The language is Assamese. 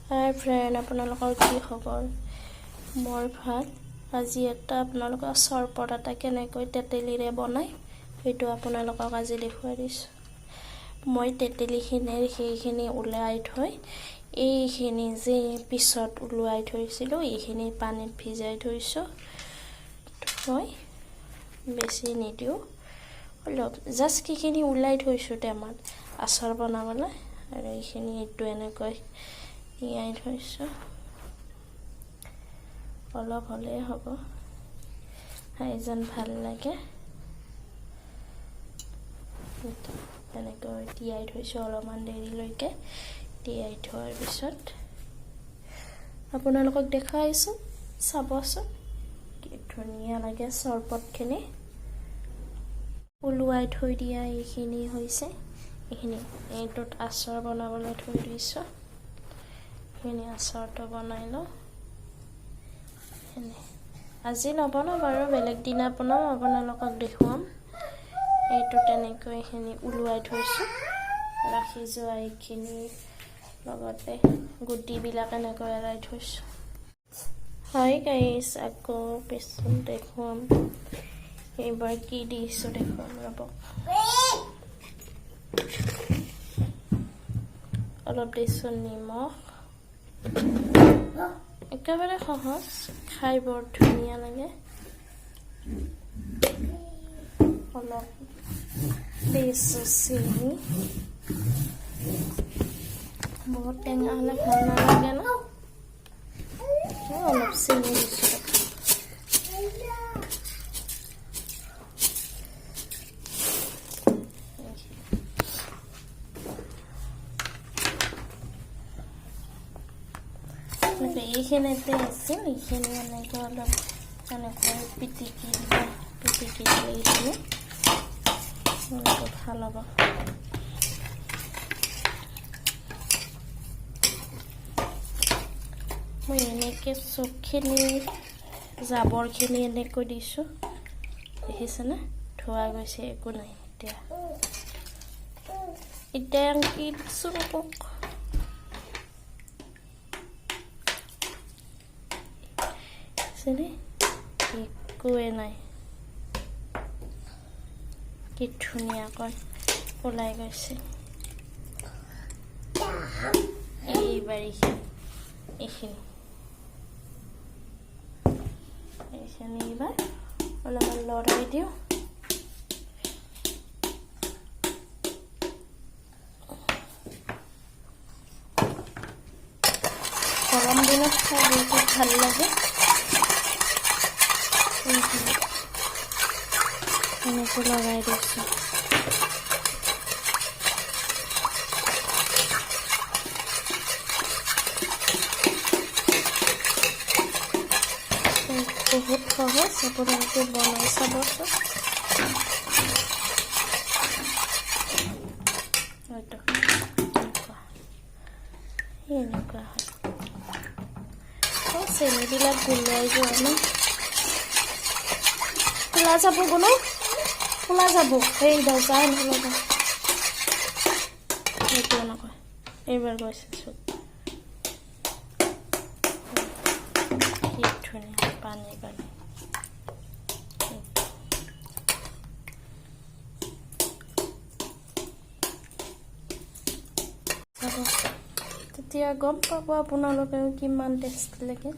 হাই ফ্ৰেণ্ড, আপোনালোকৰ কি খবৰ? মোৰ ভাল। আজি এটা আপোনালোকৰ চৰবত এটা কেনেকৈ তেতেলীৰে বনাই সেইটো আপোনালোকক আজি দেখুৱাই দিছোঁ। মই তেতেলীখিনিৰ সেইখিনি ওলাই থৈ এইখিনি যে পিছত ওলোৱাই থৈছিলোঁ এইখিনি পানীত ভিজাই থৈছোঁ। মই বেছি নিদিওঁ, অলপ জাষ্ট এইখিনি ওলাই থৈছোঁ টেমাত আচাৰ বনাবলৈ। আৰু এইখিনি এইটো এনেকৈ তিয়াই থৈছোঁ, অলপ হ'লেই হ'ব, খাই যেন ভাল লাগে। এনেকৈ তিয়াই থৈছোঁ অলপমান দেৰিলৈকে। তিয়াই থোৱাৰ পিছত আপোনালোকক দেখাইছোঁ, চাবচোন কি ধুনীয়া লাগে। চৰবতখিনি ওলোৱাই থৈ দিয়া এইখিনি হৈছে। এইটোত আচাৰ বনাবলৈ থৈ দিছোঁ। এইখিনি আচাৰটো বনাই লওঁ। আজি নবনাওঁ বাৰু, বেলেগ দিনা বনাওঁ, আপোনালোকক দেখুৱাম। এইটো তেনেকৈ এইখিনি ওলোৱাই থৈছোঁ। ৰাখি যোৱা এইখিনি লগতে গুটিবিলাক এনেকৈ এৰাই থৈছোঁ। হাই গাইছ, আকৌ পিছত দেখুৱাম। এইবাৰ কি দিছোঁ দেখুৱাম ৰ'ব। অলপ দিছোঁ নিমখ, একেবাৰে সহজ, খাই বৰ ধুনীয়া লাগে। অলপ দিছোঁ চেনি, বহুত টেঙা হ'লে ভাল নালাগে ন, অলপ চেনি দিছোঁ। এইখিনিতে আছিল, এইখিনি এনেকৈ অলপ এনেকৈ পিটিকি দিলে এইখিনি ভাল হ'ব। মই এনেকৈ চবখিনি জাবৰখিনি এনেকৈ দিছোঁ, দেখিছেনে? ধোৱা গৈছে, একো নাই। এতিয়া কি দিছোঁ ৰ'বক, একোৱে নাই। কি ধুনীয়াকৈ ওলাই গৈছে। এইবাৰ এইখিনি এইবাৰ অলপমান লৰাই দিওঁ। গৰম দিনত খাই বহুত ভাল লাগে। এনেকৈ লগাই দিছোঁ। বহুত সহজ, আপোনালোকে বনাই চাবচোন। এনেকুৱা হয়, চেনিবিলাক গোলাই যোৱা নাই। খোলা যাব বোলো, খোলা যাব। সেই দৰ্জা নল'বা, সেইটো নকয়। এইবাৰ গৈছে চব কি ধুনীয়া পানী। তেতিয়া গম পাব আপোনালোকেও কিমান টেষ্ট লাগে।